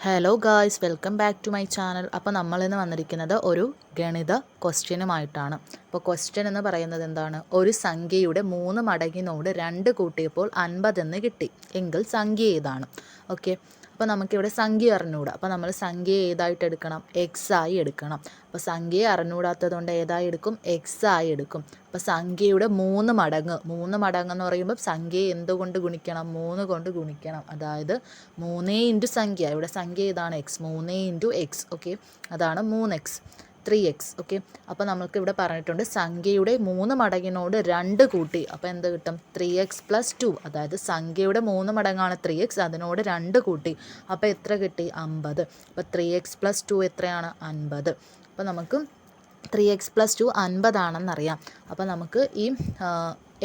Hello guys, welcome back to my channel. അപ്പോൾ നമ്മളിന്ന് വന്നിരിക്കുന്നത് ഒരു ഗണിത ക്വസ്റ്റ്യനുമായിട്ടാണ്. അപ്പോൾ ക്വസ്റ്റ്യൻ എന്ന് പറയുന്നത് എന്താണ്? ഒരു സംഖ്യയുടെ 3 മടങ്ങിനോട് 2 കൂട്ടിയപ്പോൾ 50 എന്ന് കിട്ടി എങ്കിൽ സംഖ്യ ഏതാണ്? ഓക്കെ, അപ്പോൾ നമുക്കിവിടെ സംഖ്യ അറിഞ്ഞുകൂടാ. അപ്പോൾ നമ്മൾ സംഖ്യ ഏതായിട്ട് എടുക്കണം? എക്സ് ആയി എടുക്കണം. അപ്പോൾ സംഖ്യയെ അറിഞ്ഞുകൂടാത്തത് കൊണ്ട് ഏതായി എടുക്കും? എക്സ് ആയി എടുക്കും. അപ്പോൾ സംഖ്യയുടെ 3 മടങ്ങ് എന്ന് പറയുമ്പോൾ സംഖ്യയെ എന്തുകൊണ്ട് ഗുണിക്കണം? 3 കൊണ്ട് ഗുണിക്കണം. അതായത് 3 ഇൻറ്റു സംഖ്യ, ഇവിടെ സംഖ്യ ഏതാണ്? എക്സ്. 3 into X. ഓക്കെ, അതാണ് 3x 3x. ഓക്കെ, അപ്പോൾ നമ്മൾക്ക് ഇവിടെ പറഞ്ഞിട്ടുണ്ട് സംഖ്യയുടെ 3 മടങ്ങിനോട് 2 കൂട്ടി. അപ്പോൾ എന്ത് കിട്ടും? 3x + 2. അതായത് സംഖ്യയുടെ 3 മടങ്ങാണ് 3x, അതിനോട് 2 കൂട്ടി. അപ്പോൾ എത്ര കിട്ടി? 50. അപ്പോൾ 3x + 2 എത്രയാണ്? 50. അപ്പോൾ നമുക്ക് 3x + 2 50 ആണെന്നറിയാം. അപ്പോൾ നമുക്ക് ഈ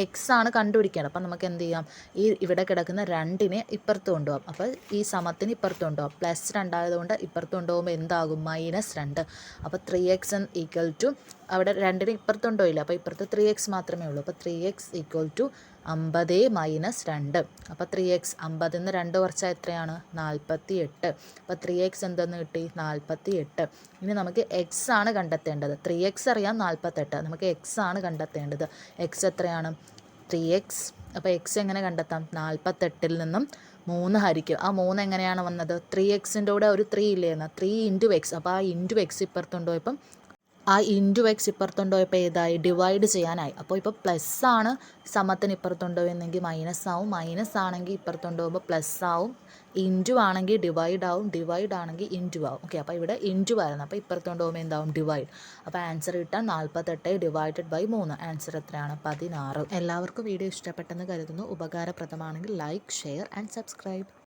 എക്സ് ആണ് കണ്ടുപിടിക്കേണ്ടത്. അപ്പം നമുക്ക് എന്ത് ചെയ്യാം? ഈ ഇവിടെ കിടക്കുന്ന 2നെ ഇപ്പുറത്ത് കൊണ്ടുപോകാം. അപ്പോൾ ഈ സമത്തിന് ഇപ്പുറത്ത് കൊണ്ടുപോകാം. +2 ആയതുകൊണ്ട് ഇപ്പുറത്ത് കൊണ്ടുപോകുമ്പോൾ എന്താകും? -2. അപ്പോൾ 3x = അവിടെ 2നെ ഇപ്പുറത്ത് കൊണ്ടുപോയില്ല, അപ്പോൾ ഇപ്പുറത്ത് 3x മാത്രമേ ഉള്ളൂ. അപ്പോൾ 3x = 50 - 2. അപ്പോൾ 3x 50 നിന്ന് 2 കുറച്ചാൽ എത്രയാണ്? 48. അപ്പോൾ 3x എന്തെന്ന് കിട്ടി? 48. ഇനി നമുക്ക് എക്സ് ആണ് കണ്ടെത്തേണ്ടത്. 3x അറിയാം, 48. നമുക്ക് എക്സ് ആണ് കണ്ടെത്തേണ്ടത്. എക്സ് എത്രയാണ്? 3x. അപ്പോൾ എക്സ് എങ്ങനെ കണ്ടെത്താം? 48ൽ നിന്നും 3 ഹരിക്കും. ആ 3 എങ്ങനെയാണ് വന്നത്? 3xൻ്റെ കൂടെ ഒരു 3 ഇല്ലേന്ന്, 3 × x. അപ്പോൾ ആ × x ഇപ്പുറത്തുണ്ടോ? ഇപ്പം ആ × x ഇപ്പുറത്തുണ്ടോയപ്പോൾ ഏതായി? ഡിവൈഡ് ചെയ്യാനായി. അപ്പോൾ ഇപ്പോൾ പ്ലസ് ആണ് സമത്തിന് ഇപ്പുറത്തുണ്ടോ എന്നെങ്കിൽ മൈനസ് ആവും, മൈനസ് ആണെങ്കിൽ ഇപ്പുറത്തുണ്ടോകുമ്പോൾ പ്ലസ് ആവും, ഇൻറ്റു ആണെങ്കിൽ ഡിവൈഡ് ആവും, ഡിവൈഡ് ആണെങ്കിൽ ഇൻറ്റു ആവും. ഓക്കെ, അപ്പോൾ ഇവിടെ ഇൻറ്റു വരുന്നത്, അപ്പോൾ ഇപ്പുറത്തുണ്ടോകുമ്പോൾ എന്താവും? ഡിവൈഡ്. അപ്പോൾ ആൻസർ കിട്ടാൻ 48 / 3. ആൻസർ എത്രയാണ്? 16. എല്ലാവർക്കും വീഡിയോ ഇഷ്ടപ്പെട്ടെന്ന് കരുതുന്നു. ഉപകാരപ്രദമാണെങ്കിൽ ലൈക്ക്, ഷെയർ ആൻഡ് സബ്സ്ക്രൈബ്.